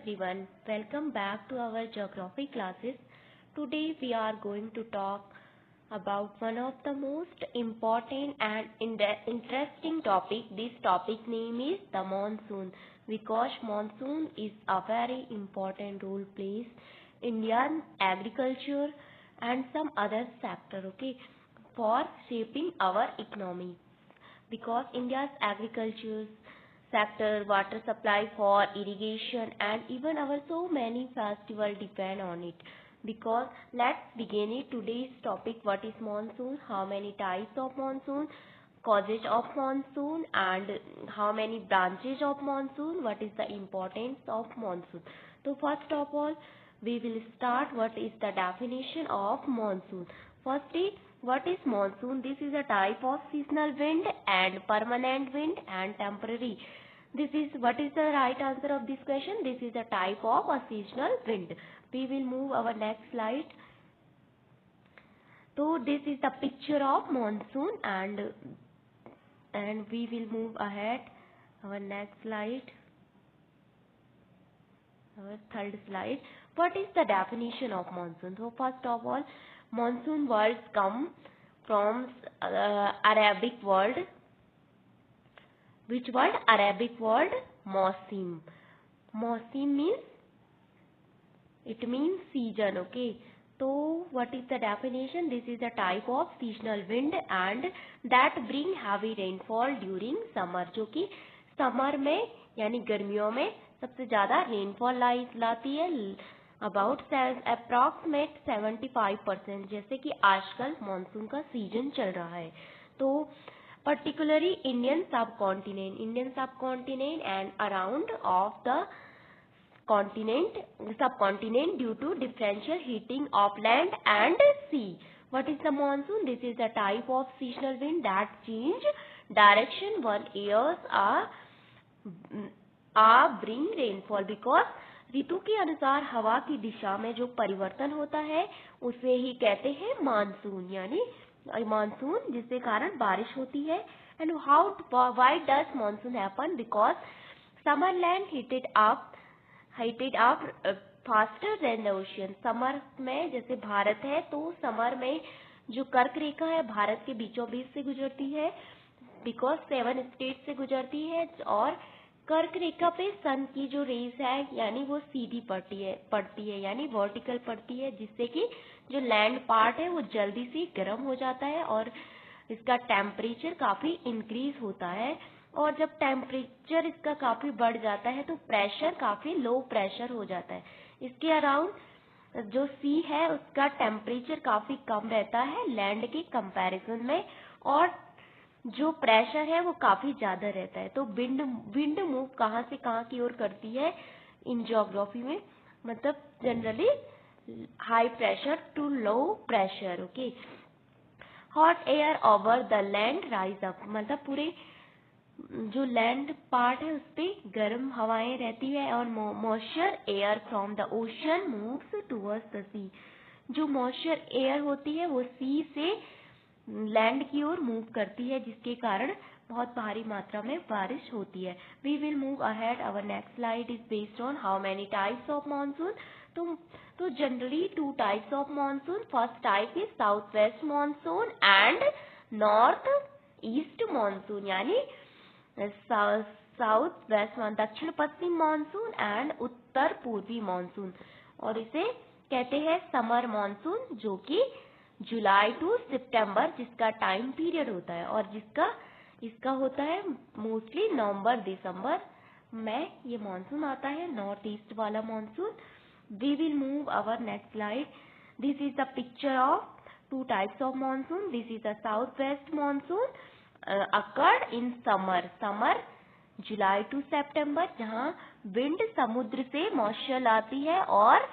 everyone, welcome back to our geography classes. Today we are going to talk about one of the most important and interesting topic. This topic name is the monsoon, because monsoon is a very important role plays Indian agriculture and some other sector, okay, for shaping our economy, because India's agriculture sector, water supply for irrigation, and even our so many festivals depend on it. Because let's begin it. Today's topic: what is monsoon? How many types of monsoon? Causes of monsoon and how many branches of monsoon? What is the importance of monsoon? So first of all, we will start what is the definition of monsoon. Firstly, what is monsoon? This is a type of seasonal wind and permanent wind and temporary. This is what is the right answer of this question? This is a type of a seasonal wind. We will move our next slide. So this is the picture of monsoon, and we will move ahead. Our next slide, our third slide. What is the definition of monsoon? So first of all, monsoon words come from Arabic word. Which word? Arabic word mausim. Mausim means season, okay. So what is the definition? This is a type of seasonal wind and that bring heavy rainfall during summer, जो कि summer में यानी गर्मियों में सबसे ज्यादा rainfall लाती है, अबाउट अप्रॉक्सीमेट 75%, जैसे कि आजकल मानसून का सीजन चल रहा है. तो particularly Indian subcontinent and around of the subcontinent due to differential heating of land and sea. What is the monsoon? This is a type of seasonal wind that change direction one years bring rainfall, because ऋतु के अनुसार हवा की दिशा में जो परिवर्तन होता है उसे ही कहते हैं मानसून, यानी मानसून, जिसके कारण बारिश होती है. And why does monsoon happen? Because summer land heated up faster than the ocean. Summer में जैसे भारत है तो समर में जो कर्क रेखा है भारत के बीचों बीच से गुजरती है, बिकॉज 7 स्टेट से गुजरती है, और कर्क रेखा पे सन की जो रेज है यानी वो सीधी पड़ती है यानी वर्टिकल पड़ती है, जिससे कि जो लैंड पार्ट है वो जल्दी से गर्म हो जाता है और इसका टेम्परेचर काफी इंक्रीज होता है. और जब टेम्परेचर इसका काफी बढ़ जाता है तो प्रेशर काफी लो प्रेशर हो जाता है. इसके अराउंड जो सी है उसका टेम्परेचर काफी कम रहता है लैंड के कंपैरिजन में, और जो प्रेशर है वो काफी ज्यादा रहता है. तो विंड मूव कहाँ से कहाँ की ओर करती है इन ज्योग्राफी में, मतलब generally high pressure to low pressure, okay. Hot air over the land rise up, मतलब पूरे जो लैंड पार्ट है उस पे गर्म हवाएं रहती है, और moisture air from the ocean moves towards the sea. जो मॉइस्चर एयर होती है वो सी से लैंड की ओर मूव करती है, जिसके कारण बहुत भारी मात्रा में बारिश होती है. We will move ahead. Our next slide is based on how many types of monsoon. तो generally 2 types of monsoon. First type is south west monsoon and north east monsoon, यानी साउथ वेस्ट दक्षिण पश्चिम monsoon and उत्तर पूर्वी monsoon, और इसे कहते हैं summer monsoon, जो कि जुलाई टू सितंबर जिसका टाइम पीरियड होता है, और इसका होता है मोस्टली नवंबर दिसंबर में ये मानसून आता है, नॉर्थ ईस्ट वाला monsoon. We will move our next slide. This is the picture of 2 types of monsoon. This is the south west monsoon occurred in summer July to September, जहाँ wind समुद्र से moisture लाती है और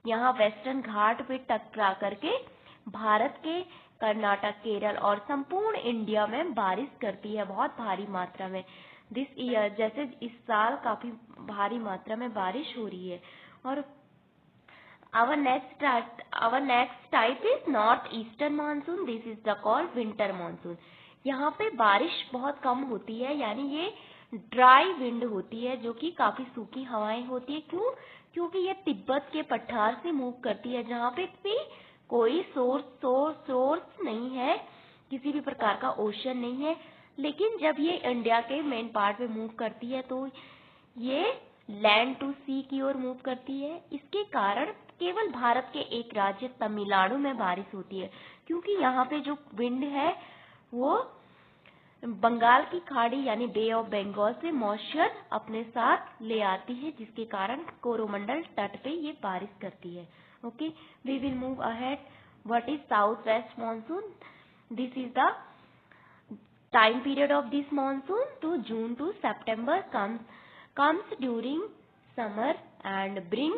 यहाँ western घाट पे टकरा करके भारत के कर्नाटक, केरल और संपूर्ण इंडिया में बारिश करती है बहुत भारी मात्रा में. दिस ईयर, जैसे इस साल काफी भारी मात्रा में बारिश हो रही है. और our next type is north eastern monsoon. This is the called winter monsoon. यहाँ पे बारिश बहुत कम होती है, यानी ये ड्राई विंड होती है, जो कि काफी सूखी हवाएं होती है। क्यों? क्योंकि ये तिब्बत के पठार से मूव करती है, जहाँ पे भी कोई सोर्स नहीं है, किसी भी प्रकार का ओशन नहीं है। लेकिन जब ये इंडिया के मेन पार्ट में मूव करती है तो ये लैंड टू सी की ओर मूव करती है। इसके कारण केवल भारत के एक राज्य तमिलनाडु में बारिश होती है, क्योंकि यहाँ पे जो विंड है वो बंगाल की खाड़ी यानी बे ऑफ बंगाल से मॉइस्चर अपने साथ ले आती है, जिसके कारण कोरोमंडल तट पे ये बारिश करती है। Okay, we will move ahead. What is south west monsoon? This is the time period of this monsoon to June to September comes during summer and bring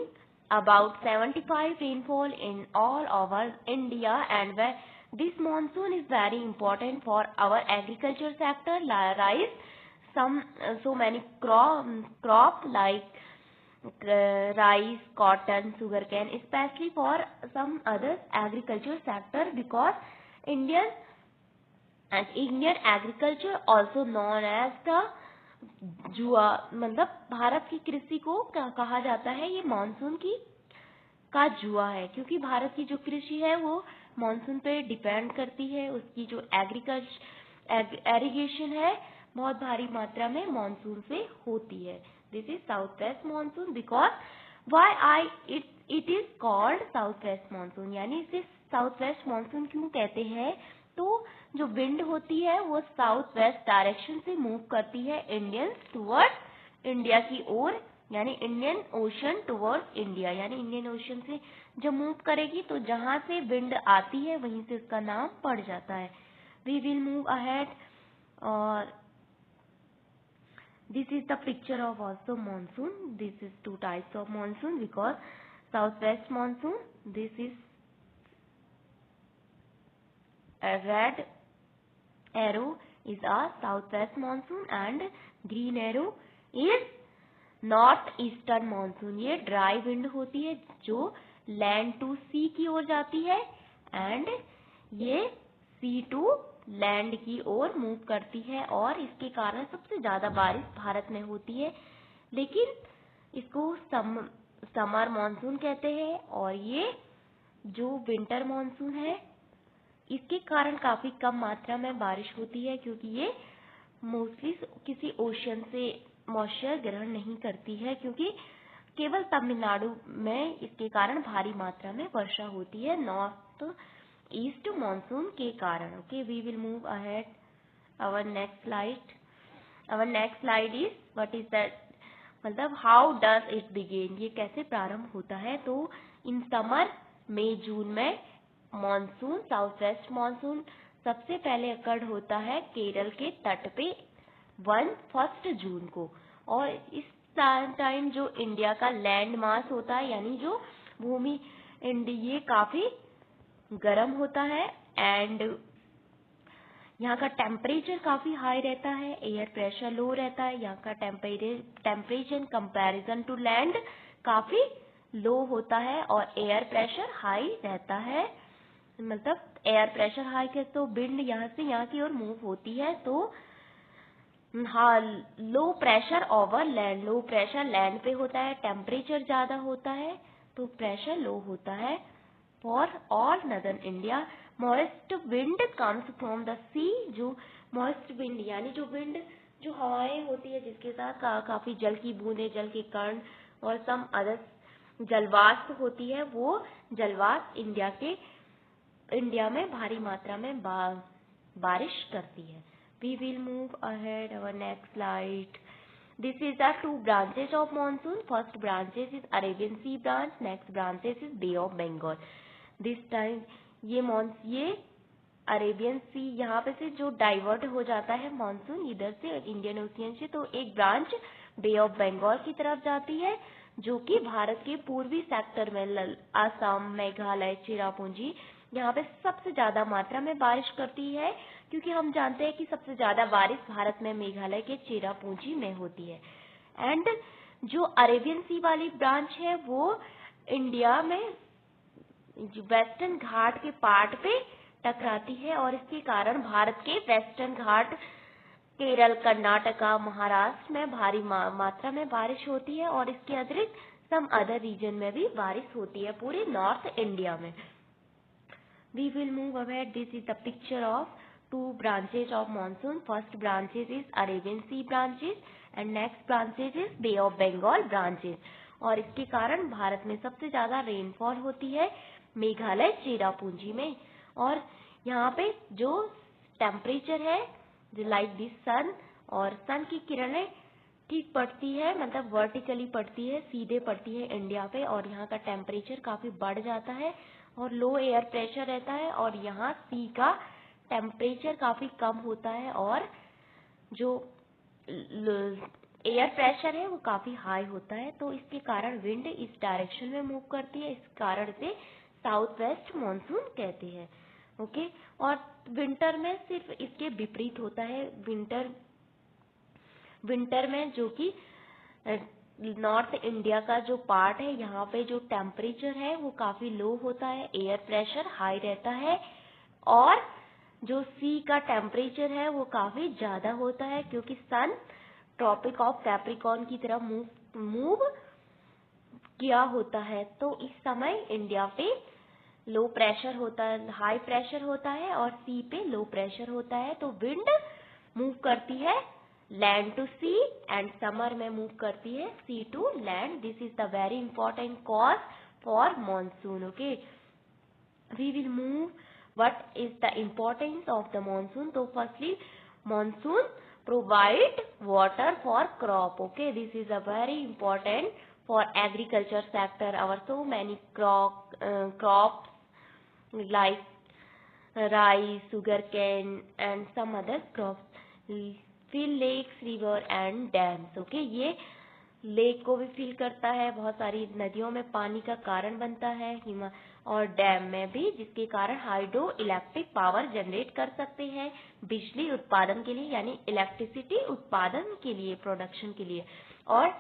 about 75 rainfall in all over India, and where this monsoon is very important for our agriculture sector. Rice, so many crop like rice, cotton, sugarcane, especially for some other agriculture sector, because Indian agriculture also known as the जुआ, मतलब भारत की कृषि को कहा जाता है ये monsoon का जुआ है, क्योंकि भारत की जो कृषि है वो मानसून पे डिपेंड करती है। उसकी जो एरिगेशन है बहुत भारी मात्रा में मानसून से होती है। This is south west monsoon. Because why it is called south west monsoon, यानी इसे साउथ वेस्ट मानसून क्यों कहते हैं? तो जो विंड होती है वो साउथ वेस्ट डायरेक्शन से मूव करती है इंडिया की ओर, यानी इंडियन ओशन टुवर्ड्स इंडिया, यानी इंडियन ओशन से जब मूव करेगी तो जहां से विंड आती है वहीं से उसका नाम पड़ जाता है। We will move ahead. और this is the picture of also monsoon. This is two types of monsoon, because southwest monsoon, this is a red arrow is a southwest monsoon and green arrow is north eastern monsoon. ये dry wind होती है जो land to सी की ओर जाती है, and ये सी to land की ओर move करती है, और इसके कारण सबसे ज्यादा बारिश भारत में होती है। लेकिन इसको समर मानसून कहते हैं, और ये जो विंटर मानसून है इसके कारण काफी कम मात्रा में बारिश होती है, क्योंकि ये मोस्टली किसी ओशन से मॉइस्चर ग्रहण नहीं करती है, क्योंकि केवल तमिलनाडु में इसके कारण भारी मात्रा में वर्षा होती है नॉर्थ ईस्ट मानसून के कारण। Okay, we will move ahead. Our next slide is what is that, मतलब हाउ डज इट बिगिन, ये कैसे प्रारंभ होता है? तो इन समर मई जून में मानसून, साउथ वेस्ट मानसून सबसे पहले अकर्ड होता है केरल के तट पे 1 जून को, और इस टाइम जो इंडिया का लैंड मास होता है, यानी जो भूमि ये काफी गर्म होता है, एंड यहाँ का टेम्परेचर काफी हाई रहता है, एयर प्रेशर लो रहता है। यहाँ का टेम्परेचर कंपैरिजन टू लैंड काफी लो होता है, और एयर प्रेशर हाई रहता है। मतलब एयर प्रेशर हाई है तो विंड यहाँ से यहाँ की ओर मूव होती है, तो हाँ, low pressure over land, low pressure land पे होता है, टेम्परेचर ज्यादा होता है तो प्रेशर लो होता है। For all northern India moist wind comes from the sea, जो मॉइस्ट विंड यानी जो विंड जो हवाएं होती है जिसके साथ काफी जल की बूंदें, जल के कण और सम अदर जलवाष्प होती है, वो जलवाष्प इंडिया में भारी मात्रा में बारिश करती है। We will move ahead. Our next slide. This is the two branches of monsoon. First branches is Arabian Sea branch. Next branches is Bay of Bengal. This time ये अरेबियन सी यहाँ पे से जो डाइवर्ट हो जाता है मानसून इधर से इंडियन ओशियन से, तो एक ब्रांच बे ऑफ बंगाल की तरफ जाती है, जो कि भारत के पूर्वी सेक्टर में असम, मेघालय, चिरापुंजी यहाँ पे सबसे ज्यादा मात्रा में बारिश करती है, क्योंकि हम जानते हैं कि सबसे ज्यादा बारिश भारत में मेघालय के चिरापुंजी में होती है। एंड जो अरेबियन सी वाली ब्रांच है वो इंडिया में वेस्टर्न घाट के पार्ट पे टकराती है, और इसके कारण भारत के वेस्टर्न घाट केरल, कर्नाटका, महाराष्ट्र में भारी मात्रा में बारिश होती है और इसके अतिरिक्त सम अदर रीजन में भी बारिश होती है पूरे नॉर्थ इंडिया में। We will move ahead. This is the picture of two branches of monsoon. First branches is Arabian Sea branches and next branches is Bay of Bengal branches. और इसके कारण भारत में सबसे ज्यादा रेनफॉल होती है मेघालय चेरापूंजी में। और यहाँ पे जो टेम्परेचर है जो लाइक दिस सन, और सन की किरणें ठीक पड़ती है, मतलब वर्टिकली पड़ती है, सीधे पड़ती है इंडिया पे, और यहाँ का टेम्परेचर काफी बढ़ जाता है और लो एयर प्रेशर रहता है, और यहाँ सी का टेम्परेचर काफी कम होता है और जो एयर प्रेशर है वो काफी हाई होता है। तो इसके कारण विंड इस डायरेक्शन में मूव करती है, इस कारण से साउथ वेस्ट मानसून कहते हैं। ओके, और विंटर में सिर्फ इसके विपरीत होता है। विंटर में जो कि नॉर्थ इंडिया का जो पार्ट है, यहाँ पे जो टेम्परेचर है वो काफी लो होता है, एयर प्रेशर हाई रहता है, और जो सी का टेम्परेचर है वो काफी ज्यादा होता है, क्योंकि सन ट्रॉपिक ऑफ कैप्रिकॉर्न की तरफ मूव किया होता है। तो इस समय इंडिया पे लो प्रेशर होता है, हाई प्रेशर होता है, और सी पे लो प्रेशर होता है। तो विंड मूव करती है land to sea and summer में मूव करती है sea to land. This is the very important cause for monsoon. Okay, we will move what is the importance of the monsoon. तो firstly monsoon provide water for crop. Okay, this is a very important for agriculture sector. Our so many crops like rice, sugarcane and some other crops fill lakes, river and dams. Okay, ये lake को भी fill करता है, बहुत सारी नदियों में पानी का कारण बनता है, और डैम में भी, जिसके कारण हाइड्रो इलेक्ट्रिक पावर जनरेट कर सकते हैं बिजली उत्पादन के लिए, यानी इलेक्ट्रिसिटी उत्पादन के लिए, प्रोडक्शन के लिए। और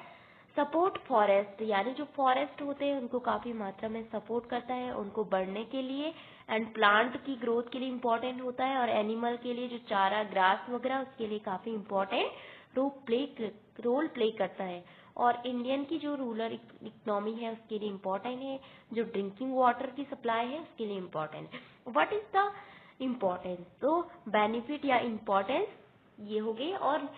सपोर्ट फॉरेस्ट, यानी जो फॉरेस्ट होते हैं उनको काफी मात्रा में सपोर्ट करता है, उनको बढ़ने के लिए, एंड प्लांट की ग्रोथ के लिए इम्पोर्टेंट होता है, और एनिमल के लिए जो चारा ग्रास वगैरह उसके लिए काफी इम्पोर्टेंट रोल प्ले करता है। और इंडियन की जो रूरल इकोनॉमी है उसके लिए इम्पोर्टेंट है, जो ड्रिंकिंग वाटर की सप्लाई है उसके लिए इम्पोर्टेंट है। What is the importance? तो बेनिफिट या इम्पोर्टेंस ये हो गई, और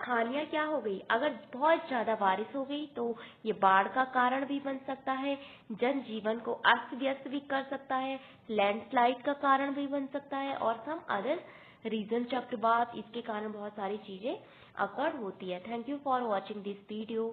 हानियां क्या हो गई? अगर बहुत ज्यादा बारिश हो गई तो ये बाढ़ का कारण भी बन सकता है, जनजीवन को अस्त व्यस्त भी कर सकता है, लैंडस्लाइड का कारण भी बन सकता है, और सम अदर रीजन, चक्रवात, इसके कारण बहुत सारी चीजें अकर होती है। Thank you for watching this video.